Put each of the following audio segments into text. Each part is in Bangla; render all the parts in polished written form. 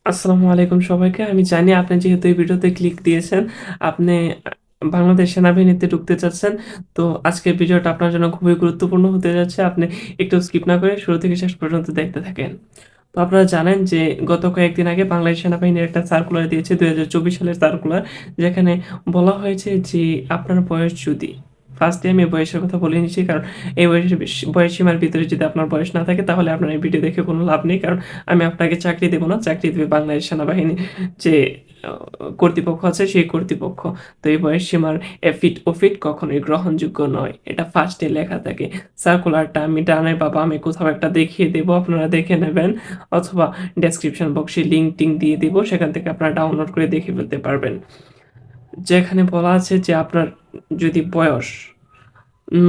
আসসালামু আলাইকুম সবাইকে। আমি জানি আপনি যেহেতু এই ভিডিওতে ক্লিক দিয়েছেন, আপনি বাংলাদেশ সেনাবাহিনীতে ঢুকতে চাচ্ছেন। তো আজকের ভিডিওটা আপনার জন্য খুবই গুরুত্বপূর্ণ হতে যাচ্ছে। আপনি একটু স্কিপ না করে শুরু থেকে শেষ পর্যন্ত দেখতে থাকেন। তো আপনারা জানেন যে গত কয়েকদিন আগে বাংলাদেশ সেনাবাহিনীর একটা সার্কুলার দিয়েছে ২০২৪ সালের সার্কুলার। যেখানে বলা হয়েছে যে আপনার বয়স যদি ফার্স্টে আমি বয়সের কথা বলে নিচ্ছি, কারণ এই বয়স সীমার ভিতরে যদি আপনার বয়স না থাকে তাহলে আপনার এই ভিডিও দেখে কোনো লাভ নেই। কারণ আমি আপনাকে চাকরি দেব না। চাকরি দেবে বাংলাদেশ সেনাবাহিনী যে কর্তৃপক্ষ আছে সেই কর্তৃপক্ষ। তো এই বয়স সীমার এফিট ওফিট কখনোই গ্রহণযোগ্য নয়। এটা ফার্স্টে লেখা থাকে। সার্কুলারটা আমি ডানে বা বামে কোথাও একটা দেখিয়ে দেব, আপনারা দেখে নেবেন, অথবা ডেসক্রিপশন বক্সে লিঙ্ক টিঙ্ক দিয়ে দিব, সেখান থেকে আপনারা ডাউনলোড করে দেখে ফেলতে পারবেন। যেখানে বলা আছে যে আপনার যদি বয়স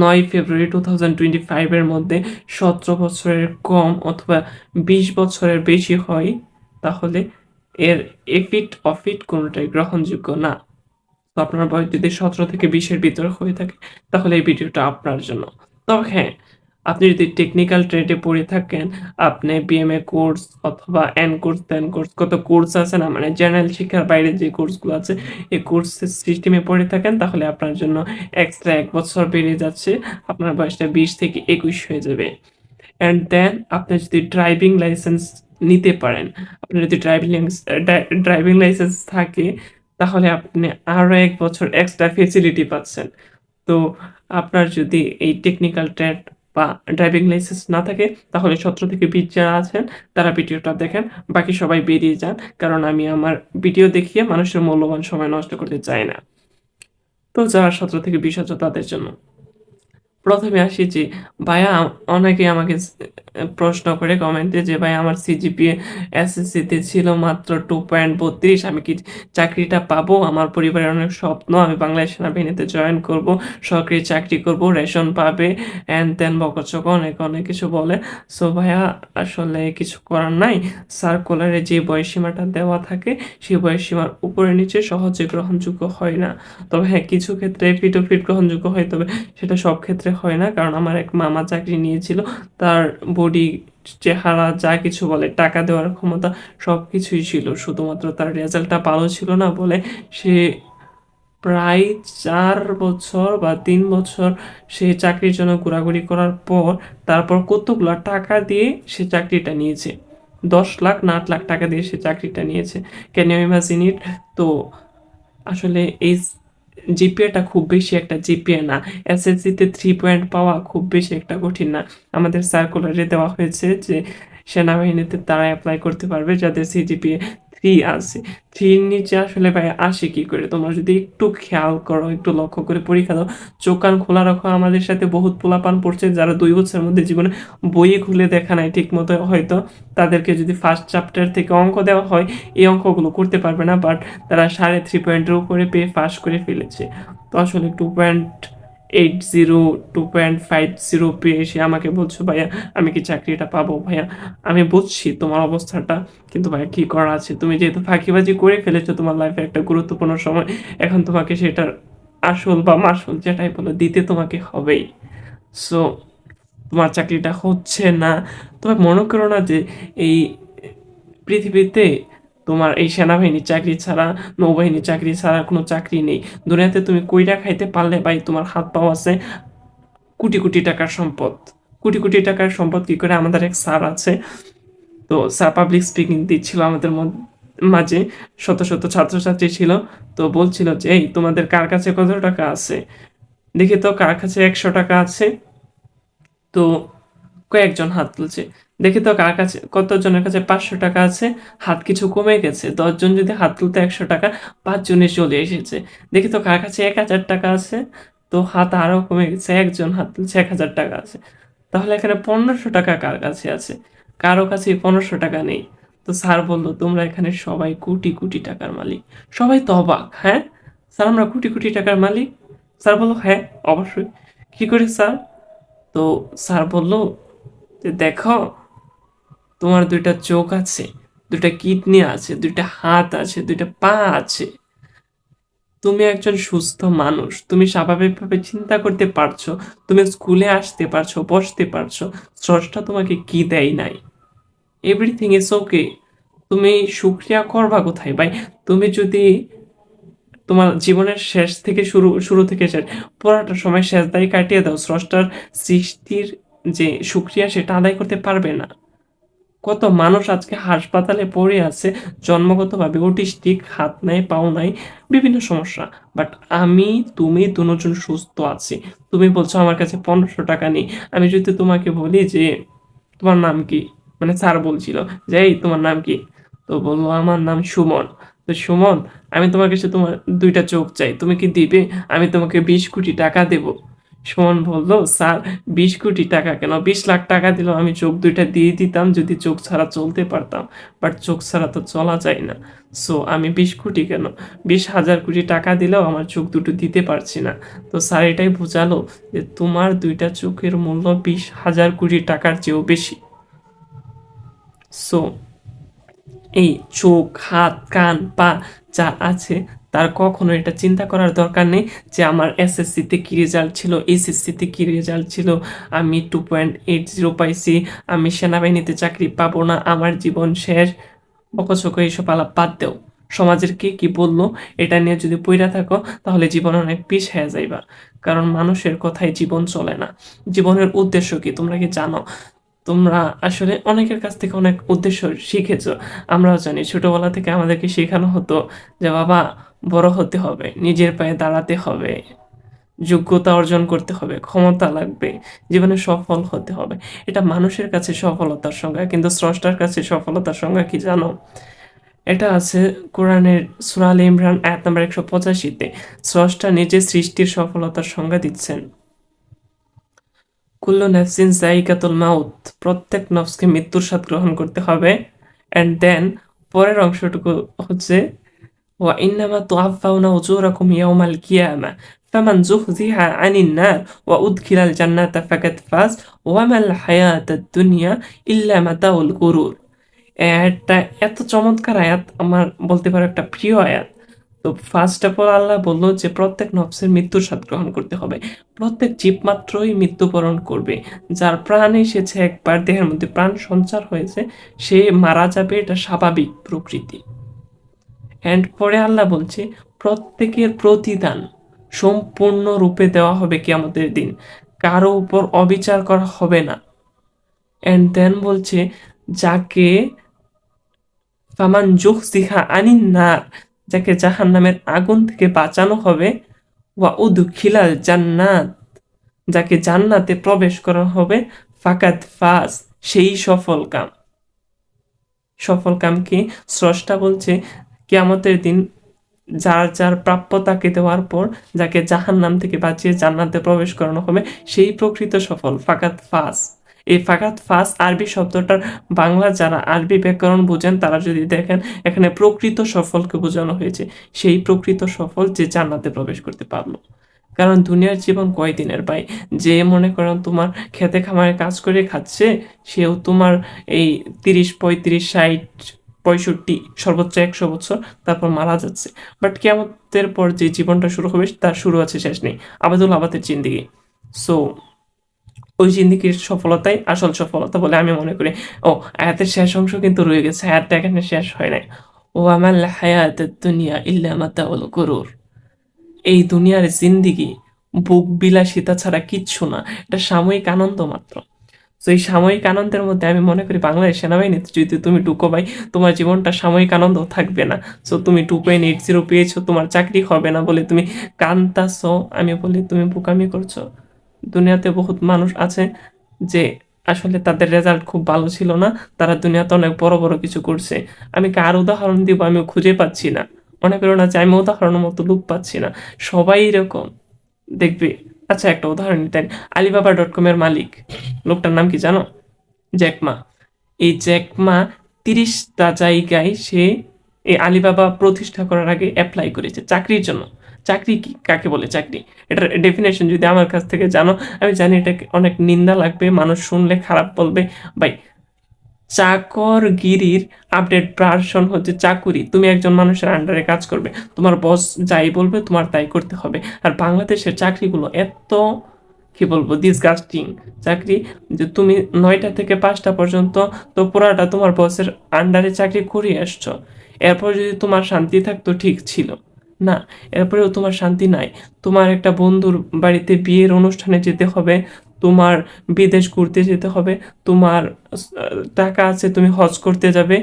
৯ ফেব্রুয়ারি 2025 এর মধ্যে ১৭ বছরের কম অথবা ২০ বছরের বেশি হয়, তাহলে এর এফিট অফিট কোনটাই গ্রহণযোগ্য না। তো আপনার বয়স যদি ১৭ থেকে ২০ এর ভিতরে হয়ে থাকে তাহলে এই ভিডিওটা আপনার জন্য। তবে হ্যাঁ, আপনি যদি টেকনিক্যাল ট্রেডে পড়ে থাকেন, আপনি বিএমএ কোর্স অথবা এন কোর্স, ত্যান কোর্স, কত কোর্স আছে না? মানে জেনারেল শিক্ষার বাইরে যে কোর্সগুলো আছে, এই কোর্সের সিস্টেমে পড়ে থাকেন তাহলে আপনার জন্য এক্সট্রা ১ বছর বেড়ে যাচ্ছে। আপনার বয়সটা ২০ থেকে ২১ হয়ে যাবে। অ্যান্ড দেন আপনি যদি ড্রাইভিং লাইসেন্স নিতে পারেন, আপনার যদি ড্রাইভিং লাইসেন্স থাকে তাহলে আপনি আরো ১ বছর এক্সট্রা ফেসিলিটি পাচ্ছেন। তো আপনার যদি এই টেকনিক্যাল ট্রেড বা ড্রাইভিং লাইসেন্স না থাকে তাহলে ১৭ থেকে ২০ যারা আছেন তারা ভিডিওটা দেখেন। বাকি সবাই বেরিয়ে যান। কারণ আমি আমার ভিডিও দেখিয়ে মানুষের মূল্যবান সময় নষ্ট করতে চাই না। তো যারা ১৭ থেকে ২০ আছে তাদের জন্য। ১ম এ আসি যে ভাইয়া, অনেকেই আমাকে প্রশ্ন করে কমেন্টে যে ভাই আমার সিজিপিএ এসএসসিতে ছিল মাত্র 2.32, আমি কি চাকরিটা পাবো? আমার পরিবারের অনেক স্বপ্ন, আমি বাংলাদেশ সেনাবাহিনীতে জয়েন করব, সরকারি চাকরি করব, রেশন পাবে, হ্যান ত্যান বকচকা অনেক, অনেক কিছু বলে। সো ভাইয়া, আসলে কিছু করার নাই। সার্কুলারে যে বয়সসীমাটা দেওয়া থাকে সেই বয়সসীমার উপরে নিচে সহজে গ্রহণযোগ্য হয় না। তবে হ্যাঁ, কিছু ক্ষেত্রে ফিট ও ফিট গ্রহণযোগ্য হয়, তবে সেটা সব ক্ষেত্রে হয় না। কারণ আমার এক মামা চাকরি নিয়েছিল, তার বডি, চেহারা, যা কিছু বলে, টাকা দেওয়ার ক্ষমতা সবকিছুই ছিল, শুধুমাত্র তার রেজাল্টটা ভালো ছিল না বলে সে প্রায় ৪ বছর বা ৩ বছর সে চাকরির জন্য ঘোরাঘুরি করার পর তারপর কতগুলা টাকা দিয়ে সে চাকরিটা নিয়েছে। ১০ লাখ না ৮ লাখ টাকা দিয়ে সে চাকরিটা নিয়েছে। Can you imagine it? তো আসলে এই জিপিএটা খুব বেশি একটা জিপিএ না। এসএসসিতে 3 পয়েন্ট পাওয়া খুব বেশি একটা কঠিন না। আমাদের সার্কুলারে দেওয়া হয়েছে যে সেনাবাহিনীতে তারা এপ্লাই করতে পারবে যাদের সিজিপিএ 3 আছে। 3 এর নিচে আসলে ভাই আসে কি করে? তোমরা যদি একটু খেয়াল করো, একটু লক্ষ্য করে পরীক্ষা দাও, চোখ কান খোলা রাখো। আমাদের সাথে বহুত পোলাপান পড়ছে যারা ২ বছরের মধ্যে জীবনে বই খুলে দেখা নাই ঠিকমতো হয়তো। তাদেরকে যদি ফার্স্ট চ্যাপ্টার থেকে অঙ্ক দেওয়া হয়, এই অঙ্কগুলো করতে পারবে না, বাট তারা ৩.৫ পয়েন্টের উপরে পেয়ে পাস করে ফেলেছে। তো আসলে 2.80, 2.50 পেয়ে এসে আমাকে বলছো ভাইয়া আমি কি চাকরিটা পাবো? ভাইয়া, আমি বুঝছি তোমার অবস্থাটা, কিন্তু ভাইয়া কি করার আছে? তুমি যেহেতু ফাঁকিবাজি করে ফেলেছো তোমার লাইফে একটা গুরুত্বপূর্ণ সময়, এখন তোমাকে সেটার আসল বা মাসুল যেটাই বলো দিতে তোমাকে হবেই। সো তোমার চাকরিটা হচ্ছে না, তবে মনে করো না যে এই পৃথিবীতে তোমার এই সেনাবাহিনী চাকরি ছাড়া, নৌবাহিনী চাকরি ছাড়া কোনো চাকরি নেই। দুনিয়াতে তুমি কইরা খাইতে পারলে ভাই তোমার হাত পাও আছে কোটি কোটি টাকার সম্পদ। কোটি কোটি টাকার সম্পদ কি করে? আমাদের এক স্যার আছে, তো স্যার পাবলিক স্পিকিং দিচ্ছিল আমাদের মাঝে, শত শত ছাত্রছাত্রী ছিল। তো বলছিল যে এই তোমাদের কার কাছে কত টাকা আছে, দেখি তো কার কাছে ১০০ টাকা আছে। তো কয়েকজন হাত তুলছে। দেখি তো কার কাছে, কতজনের কাছে ৫০০ টাকা আছে। হাত কিছু কমে গেছে, ১০ জন যদি হাত তুলতে ১০০ টাকা, ৫ জনে চলে এসেছে। দেখি তো কার কাছে ১০০০ টাকা আছে। তো হাত আরো কমে গেছে, একজন হাত তুলছে ১০০০ টাকা আছে। তাহলে এখানে ১৫০০ টাকা কার কাছে আছে? কারো কাছে ১৫০০ টাকা নেই। তো স্যার বলল তোমরা এখানে সবাই কোটি কোটি টাকার মালিক। সবাই তো অবাক, হ্যাঁ স্যার আমরা কোটি কোটি টাকার মালিক? স্যার বলল হ্যাঁ অবশ্যই। কি করে স্যার? তো স্যার বলল যে দেখো, তোমার ২টা চোখ আছে, ২টা কিডনি আছে, ২টা হাত আছে, ২টা পা আছে। তুমি একজন সুস্থ মানুষ, তুমি স্বাভাবিকভাবে চিন্তা করতে পারছো, তুমি স্কুলে আসতে পারছো, বসতে পারছো। স্রষ্টা তোমাকে কি দেয় নাই? Everything is okay. তুমি শুকরিয়া করবা কোথায় ভাই? তুমি যদি তোমার জীবনের শেষ থেকে শুরু থেকে শেষ পুরাটা সময় সেজদায় কাটিয়ে দাও, স্রষ্টার সৃষ্টির যে শুকরিয়া সেটা আদায় করতে পারবে না। কত মানুষ আজকে হাসপাতালে পড়ে আছে, জন্মগতভাবে অটিস্টিক, হাত নাই পাও নাই, বিভিন্ন সমস্যা। বাট আমি তুমি দুজন সুস্থ আছি। তুমি বলছো আমার কাছে 1500 টাকা নেই। আমি যদি তোমাকে বলি যে তোমার নাম কি, মানে স্যার বলছিল যে এই তোমার নাম কি, তো বললো আমার নাম সুমন। তো সুমন, আমি তোমার কাছে তোমার 2টা চোখ চাই, তুমি কি দিবে? আমি তোমাকে 20 কোটি টাকা দেব। সুমন বলল, স্যার 20 কোটি টাকা কেন, 20 লাখ টাকা দিলেও আমি চোখ 2টা দিয়ে দিতাম যদি চোখ ছাড়া চলতে পারতাম। বাট চোখ ছাড়া তো চলা যায় না। সো আমি 20 কোটি কেন, 20,000 কোটি টাকা দিলেও আমার চোখ দুটো দিতে পারছি না। তো স্যার এটাই বোঝালো যে তোমার 2টা চোখের মূল্য 20,000 কোটি টাকার চেয়েও বেশি। সো এই চোখ, হাত, কান, পা যা আছে তার কখনো এটা চিন্তা করার দরকার নেই যে আমার এসএসসিতে কী রেজাল্ট ছিল, এইচএসসিতে কী রেজাল্ট ছিল, আমি 2.80 পাইছি, আমি সেনাবাহিনীতে চাকরি পাবো না, আমার জীবন শেষ। বকচকে এইসব আলাপ বাদ দেও। সমাজের কে কি বললো এটা নিয়ে যদি পইরা থাকো তাহলে জীবন অনেক পিছিয়ে যাইবা। কারণ মানুষের কথায় জীবন চলে না। জীবনের উদ্দেশ্য কি তোমরা কি জানো? তোমরা আসলে অনেকের কাছ থেকে অনেক উদ্দেশ্য শিখেছো। আমরাও জানি ছোটবেলা থেকে আমাদেরকে শেখানো হতো যে বাবা বড় হতে হবে, নিজের পায়ে দাঁড়াতে হবে, যোগ্যতা অর্জন করতে হবে, ক্ষমতা লাগবে, জীবনে সফল হতে হবে। এটা মানুষের কাছে সফলতার সংজ্ঞা, কিন্তু স্রষ্টার কাছে সফলতার সংজ্ঞা কি জানো? এটা আছে কোরআনের সূরা আলে ইমরান আয়াত নাম্বার 185-তে। স্রষ্টা নিজে সৃষ্টির সফলতার সংজ্ঞা দিচ্ছেন, কুল্লু নাফসিন যায়িকাতুল মাউত, প্রত্যেক নফসকে মৃত্যুর স্বাদ গ্রহণ করতে হবে। অ্যান্ড দেন পরের অংশটুকু হচ্ছে ওয়া ইন্নামা তুআফাউনা উজুরাকুম ইয়াউমাল কিয়ামা ফামান যুহজিহা আনিন নার ওয়া উদখিলাল জান্নাতা ফাকাদ ফাজ ওয়া মাল হায়াতাদ দুনিয়া ইল্লা মাতাউল গুরুর। এই আয়াতটা এত চমৎকার আয়াত, আমার বলতে পারো একটা প্রিয় আয়াত। তো ফার্স্ট অফ অল আল্লাহ বললো যে প্রত্যেক নফসের মৃত্যুর স্বাদ গ্রহণ করতে হবে। প্রত্যেক জীব মাত্রই মৃত্যুবরণ করবে। যার প্রাণ এসেছে একবার, দেহের মধ্যে প্রাণ সঞ্চার হয়েছে, সে মারা যাবে, এটা স্বাভাবিক প্রকৃতি। অ্যান্ড পরে আল্লাহ বলছে প্রত্যেকের প্রতিদান সম্পূর্ণরূপে দেওয়া হবে কিয়ামতের দিন, কারো উপর অবিচার করা হবে না। অ্যান্ড দেন বলছে যাকে ফামান জুহজিহা আনিন নার, যাকে জাহান্নামের আগুন থেকে বাঁচানো হবে, ওয়া উদখিলাল জান্নাত, যাকে জান্নাতে প্রবেশ করা হবে, ফাকাদ ফাজ, সেই সফল কাম। সফল কাম কি? স্রষ্টা বলছে কিয়ামতের দিন যার যার প্রাপ্য তাকে দেওয়ার পর যাকে জাহান্নাম থেকে বাঁচিয়ে জান্নাতে প্রবেশ করানো হবে, সেই প্রকৃত সফল, ফাকাত ফাস। এই ফাকাত ফাস আরবি শব্দটার বাংলা যারা আরবি ব্যাকরণ বুঝেন তারা যদি দেখেন এখানে প্রকৃত সফলকে বোঝানো হয়েছে, সেই প্রকৃত সফল যে জান্নাতে প্রবেশ করতে পারলো। কারণ দুনিয়ার জীবন কয়দিনের ভাই? যে মনে করেন তোমার খেতে খামারে কাজ করে খাচ্ছে, সেও তোমার এই 30, 35, 60, 65, সর্বোচ্চ 100 বছর, তারপর মারা যাচ্ছে। বাট কিয়ামতের পর যে জীবনটা শুরু হবে তার শুরু আছে শেষ নেই, আবাদুল আবাদের জিন্দিগি। সো ওই জিন্দিগির সফলতাই আসল সফলতা বলে আমি মনে করি। ও, আয়াতের শেষ অংশ কিন্তু রয়ে গেছে, আয়াতটা এখানে শেষ হয় নাই। ও আমাল হায়াতুদ দুনিয়া ইল্লা মাতাউল গুরুর। এই দুনিয়ার জিন্দিগি ভোগ বিলাসিতা ছাড়া কিচ্ছু না, এটা সাময়িক আনন্দ মাত্র। তো এই সাময়িক আনন্দের মধ্যে আমি মনে করি বাংলাদেশ সেনাবাহিনীতে যদি তুমি ঢুকো ভাই, তোমার জীবনটা সাময়িক আনন্দ থাকবে না। সো তুমি 2.80 পেয়েছো, তোমার চাকরি হবে না বলে তুমি কান্তাছো, আমি বলি তুমি বোকামি করছো। দুনিয়াতে বহুত মানুষ আছে যে আসলে তাদের রেজাল্ট খুব ভালো ছিল না, তারা দুনিয়াতে অনেক বড় বড় কিছু করছে। আমি কার উদাহরণ দিব আমি খুঁজে পাচ্ছি না। মনে করো না যে আমি উদাহরণের মতো লোক পাচ্ছি না, সবাই এরকম দেখবে। আচ্ছা একটা উদাহরণ দিতেন, Alibaba.com এর মালিক লোকটার নাম কি জানো? জ্যাকমা। এই জ্যাকমা 30টা জায়গায় সে এই আলিবাবা প্রতিষ্ঠা করার আগে অ্যাপ্লাই করেছে চাকরির জন্য। চাকরি কি কাকে বলে? চাকরি এটার ডেফিনেশন যদি আমার কাছ থেকে জানো, আমি জানি এটা অনেক নিন্দা লাগবে, মানুষ শুনলে খারাপ বলবে। ভাই, চাকরগিরির আপডেট ভার্সন হচ্ছে চাকুরি। তুমি একজন মানুষের আন্ডারে কাজ করবে, তোমার বস যাই বলবে তোমার তাই করতে হবে। আর বাংলাদেশের চাকরিগুলো এত কি বলবো, ডিসগাস্টিং চাকরি। যে তুমি 9টা থেকে 5টা পর্যন্ত তো পুরাটা তোমার বসের আন্ডারে চাকরি করে আসছো, এরপর যদি তোমার শান্তি থাকতো ঠিক ছিল। না, এরপরেও তোমার শান্তি নাই। তোমার একটা বন্ধুর বাড়িতে বিয়ের অনুষ্ঠানে যেতে হবে, তোমার বিদেশ ঘুরতে যেতে হবে, তোমার টাকা আছে, তুমি হজ করতে যাবে,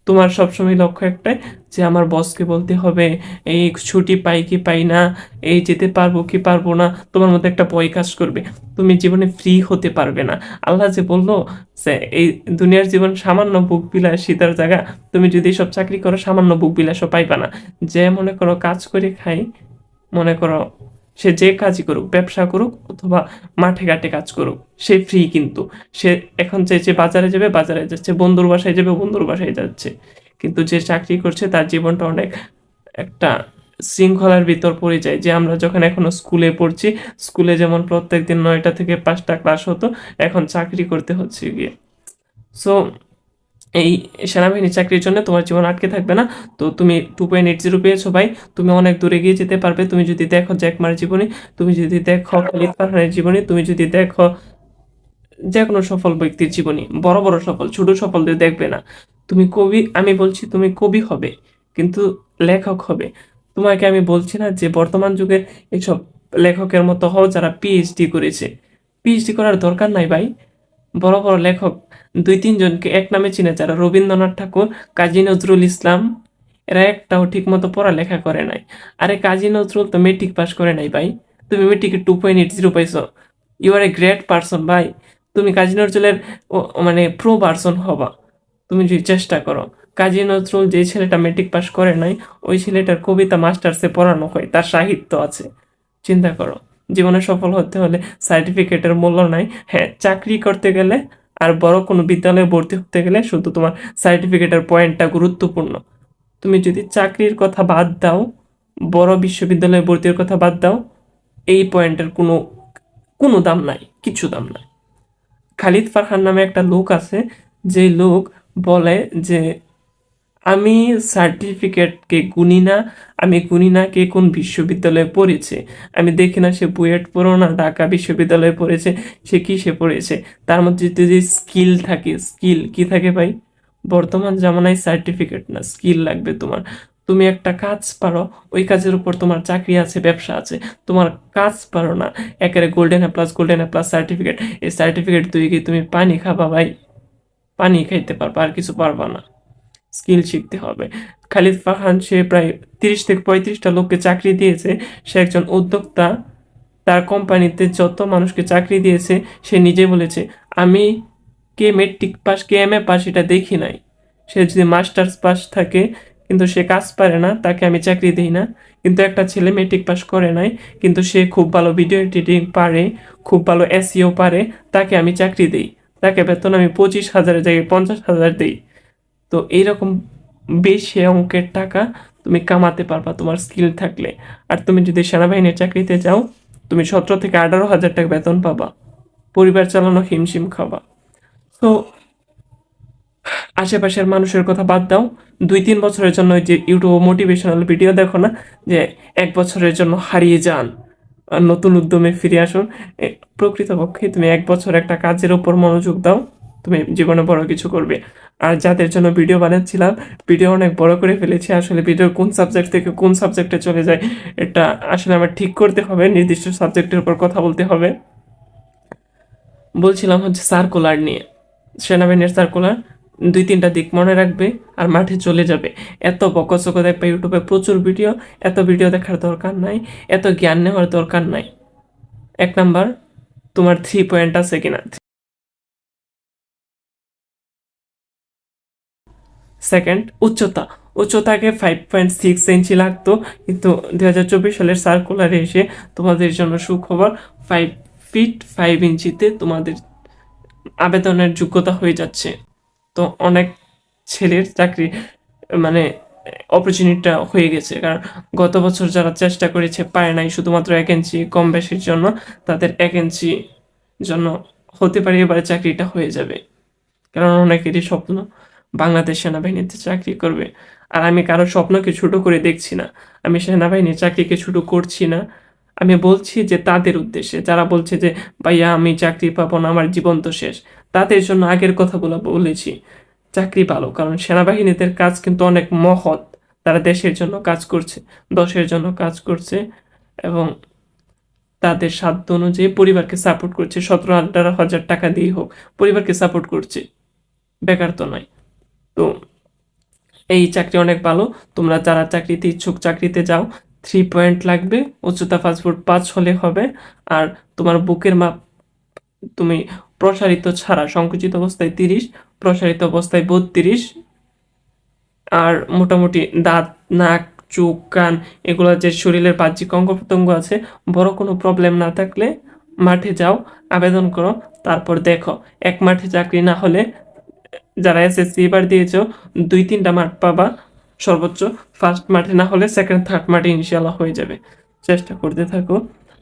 তোমার সবসময় লক্ষ্য একটাই যে আমার বসকে বলতে হবে এই ছুটি পাই কি পাই না, এই যেতে পারবো কি পারবো না। তোমার মধ্যে একটা ভয় কাজ করবে, তুমি জীবনে ফ্রি হতে পারবে না। আল্লাহ যে বললো যে এই দুনিয়ার জীবন সামান্য বুক বিলাসিতার জায়গা, তুমি যদি সব চাকরি করো সামান্য বুক বিলাসও পাইবা না। যে মনে করো কাজ করে খাই, মনে করো সে যে কাজই করুক, ব্যবসা করুক অথবা মাঠে ঘাটে কাজ করুক, সে ফ্রি। কিন্তু সে এখন চাইছে বাজারে যাবে, বাজারে যাচ্ছে, বন্ধুর বাসায় যাবে, বন্ধুর বাসায় যাচ্ছে। কিন্তু যে চাকরি করছে তার জীবনটা অনেক একটা শৃঙ্খলার ভিতর পড়ে যায়। যে আমরা যখন এখনো স্কুলে পড়ছি, স্কুলে যেমন প্রত্যেকদিন 9টা থেকে 5টা ক্লাস হতো, এখন চাকরি করতে হচ্ছে গিয়ে। সো এই সেনাবাহিনী চাকরির জন্য তোমার জীবন আটকে থাকবে না। তো তুমি 2.80 পেয়েছো ভাই, তুমি অনেক দূরে গিয়ে যেতে পারবে। তুমি যদি দেখো জ্যাকমার জীবনী, তুমি যদি দেখো খালিদ ফারহানের জীবনী, তুমি যদি দেখো যে কোনো সফল ব্যক্তির জীবনী, বড় বড় সফল, ছোট সফলদের দেখবে না। তুমি কবি, আমি বলছি তুমি কবি হবে, কিন্তু লেখক হবে। তোমাকে আমি বলছি না যে বর্তমান যুগের এইসব লেখকের মতো হও যারা পিএইচডি করেছে। পিএইচডি করার দরকার নাই ভাই। বড় বড় লেখক 2-3 জনকে এক নামে চিনে যারা, রবীন্দ্রনাথ ঠাকুর, কাজী নজরুল ইসলাম, এরা একটাও ঠিক মতো পড়ালেখা করে নাই। আরে কাজী নজরুল তো মেট্রিক পাস করে নাই ভাই, তুমি মেট্রিকে 2.80 পাইছো, you are a great person ভাই। তুমি কাজী নজরুলের মানে প্রো পারসন হবা তুমি যদি চেষ্টা করো। কাজী নজরুল যে ছেলেটা মেট্রিক পাস করে নাই, ওই ছেলেটার কবিতা মাস্টার্সে পড়ানো হয়, তার সাহিত্য আছে। চিন্তা করো, জীবনে সফল হতে হলে সার্টিফিকেটের মূল্য নাই। হ্যাঁ, চাকরি করতে গেলে আর বড় কোনো বিদ্যালয়ে ভর্তি হতে গেলে শুধু তোমার সার্টিফিকেটের পয়েন্টটা গুরুত্বপূর্ণ। তুমি যদি চাকরির কথা বাদ দাও, বড় বিশ্ববিদ্যালয়ে ভর্তির কথা বাদ দাও, এই পয়েন্টের কোনো কোনো দাম নাই, কিছু দাম নাই। খালিদ ফারহান নামে একটা লোক আছে, যে লোক বলে যে আমি সার্টিফিকেটকে গুনি না, আমি গুনি না কে কোন বিশ্ববিদ্যালয়ে পড়েছে, আমি দেখি না সে বুয়েট পড়ো না ঢাকা বিশ্ববিদ্যালয়ে পড়েছে, সে কিসে পড়েছে। তার মধ্যে যদি স্কিল থাকে, স্কিল কি থাকে ভাই, বর্তমান জামানায় সার্টিফিকেট না, স্কিল লাগবে তোমার। তুমি একটা কাজ পারো, ওই কাজের উপর তোমার চাকরি আছে, ব্যবসা আছে। তোমার কাজ পারো না, একেবারে গোল্ডেন এ প্লাস সার্টিফিকেট, এই সার্টিফিকেট তুই কি তুমি পানি খাবা ভাই? পানি খাইতে পারবা, আর কিছু পারবা না। স্কিল শিখতে হবে। খালিদ ফারহান সে প্রায় 30 থেকে 35টা লোককে চাকরি দিয়েছে। সে একজন উদ্যোক্তা। তার কোম্পানিতে যত মানুষকে চাকরি দিয়েছে, সে নিজে বলেছে আমি কে মেট্রিক পাস কে এম এ পাস এটা দেখি নাই। সে যদি মাস্টার্স পাস থাকে কিন্তু সে কাজ পারে না, তাকে আমি চাকরি দিই না। কিন্তু একটা ছেলে মেট্রিক পাস করে নাই, কিন্তু সে খুব ভালো ভিডিও এডিটিং পারে, খুব ভালো এসইও পারে, তাকে আমি চাকরি দিই। তাকে বেতন আমি 25,000-এর জায়গায় 50,000 দিই। তো এইরকম বেশি অঙ্কের টাকা তুমি কামাতে পারবা তোমার স্কিল থাকলে। আর তুমি যদি সেনাবাহিনীর চাকরিতে যাও, তুমি 17 থেকে 18 হাজার টাকা বেতন পাবা, পরিবার চালানো হিমশিম খাবা। তো আশেপাশের মানুষের কথা বাদ দাও, 2-3 বছরের জন্য ওই যে ইউটিউব মোটিভেশনাল ভিডিও দেখো না, যে 1 বছরের জন্য হারিয়ে যান আর নতুন উদ্যমে ফিরে আসুন। প্রকৃতপক্ষে তুমি 1 বছর একটা কাজের উপর মনোযোগ দাও, তুমি জীবনে বড় কিছু করবে। আর যাদের জন্য ভিডিও বানাচ্ছিলাম, ভিডিও অনেক বড় করে ফেলেছি। আসলে ভিডিও কোন সাবজেক্ট থেকে কোন সাবজেক্টে চলে যায়, এটা আসলে আমার ঠিক করতে হবে, নির্দিষ্ট সাবজেক্টের উপর কথা বলতে হবে। বলছিলাম হচ্ছে সার্কুলার নিয়ে, সেনাবাহিনীর সার্কুলার 2-3টা দিক মনে রাখবে আর মাঠে চলে যাবে। এত বকচক দেখবে ইউটিউবে প্রচুর ভিডিও, এত ভিডিও দেখার দরকার নাই, এত জ্ঞান নেওয়ার দরকার নাই। 1 নাম্বার, তোমার 3 পয়েন্ট আছে কিনা। সেকেন্ড, উচ্চতা। উচ্চতাকে 5.6 ইঞ্চি লাগতো, কিন্তু 2024 সালের সার্কুলারে এসে তোমাদের জন্য সুখবর, 5 ফিট 5 ইঞ্চিতে তোমাদের আবেদনের যোগ্যতা হয়ে যাচ্ছে। তো অনেক ছেলের চাকরি মানে অপরচুনিটিটা হয়ে গেছে, কারণ গত বছর যারা চেষ্টা করেছে পায় নাই, শুধুমাত্র 1 ইঞ্চি কম বেশির জন্য, তাদের 1 ইঞ্চি জন্য হতে পারে এবারে চাকরিটা হয়ে যাবে। কারণ অনেকেরই স্বপ্ন বাংলাদেশ সেনাবাহিনীতে চাকরি করবে। আর আমি কারো স্বপ্নকে ছোট করে দেখছি না, আমি সেনাবাহিনীর চাকরিকে ছোট করছি না। আমি বলছি যে তাদের উদ্দেশ্যে যারা বলছে যে ভাইয়া আমি চাকরি পাবো না, আমার জীবন তো শেষ। তাদের জন্য আগের কথাগুলো বলেছি। চাকরি ভালো, কারণ সেনাবাহিনীদের কাজ কিন্তু অনেক মহৎ। তারা দেশের জন্য কাজ করছে, দশের জন্য কাজ করছে এবং তাদের সাধ্য অনুযায়ী পরিবারকে সাপোর্ট করছে। 17-18 হাজার টাকা দিয়ে হোক পরিবারকে সাপোর্ট করছে, বেকার তো নয়। তো এই চাকরি অনেক ভালো। তোমরা যারা চাকরিতে ইচ্ছুক চাকরিতে যাও। 3 পয়েন্ট লাগবে, উচ্চতা 5 ফুট 5 হলে হবে। আর তোমার বুকের মাপ তুমি প্রসারিত ছাড়া সংকুচিত অবস্থায় 30, প্রসারিত অবস্থায় 32। আর মোটামুটি দাঁত, নাক, চোখ, কান, এগুলো যে শরীরের বাহ্যিক অঙ্গ প্রত্যঙ্গ আছে, বড় কোনো প্রবলেম না থাকলে মাঠে যাও, আবেদন করো, তারপর দেখো। এক মাঠে চাকরি না হলে যারা এসএসসি এবার দিয়েছো 2-3টা মাঠ পাবা সর্বোচ্চ। ফার্স্ট মাঠে না হলে সেকেন্ড থার্ড মাঠে ইনশাল্লাহ হয়ে যাবে। চেষ্টা করতে থাকো।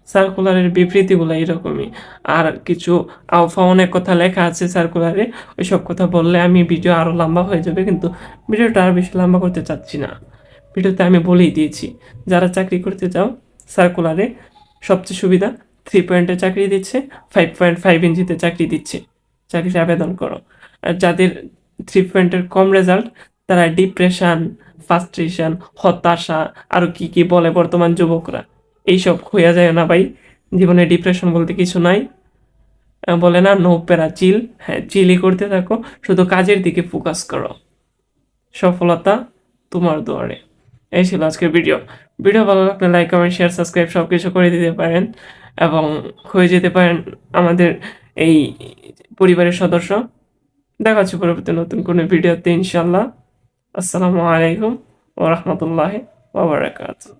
সার্কুলারের বিবৃতিগুলো এরকমই। আর কিছু আলফা অনেক কথা লেখা আছে সার্কুলারে, ওইসব কথা বললে আমি ভিডিও আরও লম্বা হয়ে যাবে, কিন্তু ভিডিওটা আর বেশি লম্বা করতে চাচ্ছি না। ভিডিওতে আমি বলেই দিয়েছি যারা চাকরি করতে চাও সার্কুলারে সবচেয়ে সুবিধা 3 পয়েন্টে চাকরি দিচ্ছে, 5.5 ইঞ্চিতে চাকরি দিচ্ছে, চাকরিতে আবেদন করো। আর যাদের 3 পয়েন্টের কম রেজাল্ট তারা ডিপ্রেশন, ফ্রাস্ট্রেশন, হতাশা, আরও কি কি বলে বর্তমান যুবকরা, এইসব হইয়া যায় না ভাই। জীবনে ডিপ্রেশন বলতে কিছু নাই। বলে না নো প্যারা চিল, হ্যাঁ চিলই করতে থাকো, শুধু কাজের দিকে ফোকাস করো, সফলতা তোমার দুয়ারে। এই ছিল আজকের ভিডিও। ভিডিও ভালো লাগলে লাইক, কমেন্ট, শেয়ার, সাবস্ক্রাইব সব কিছু করে দিতে পারেন এবং হয়ে যেতে পারেন আমাদের এই পরিবারের সদস্য। দেখা হচ্ছে পরবর্তী নতুন কোনো ভিডিওতে ইনশাল্লাহ। আসসালামু আলাইকুম ওয়া রাহমাতুল্লাহি ওয়া বারাকাতুহু।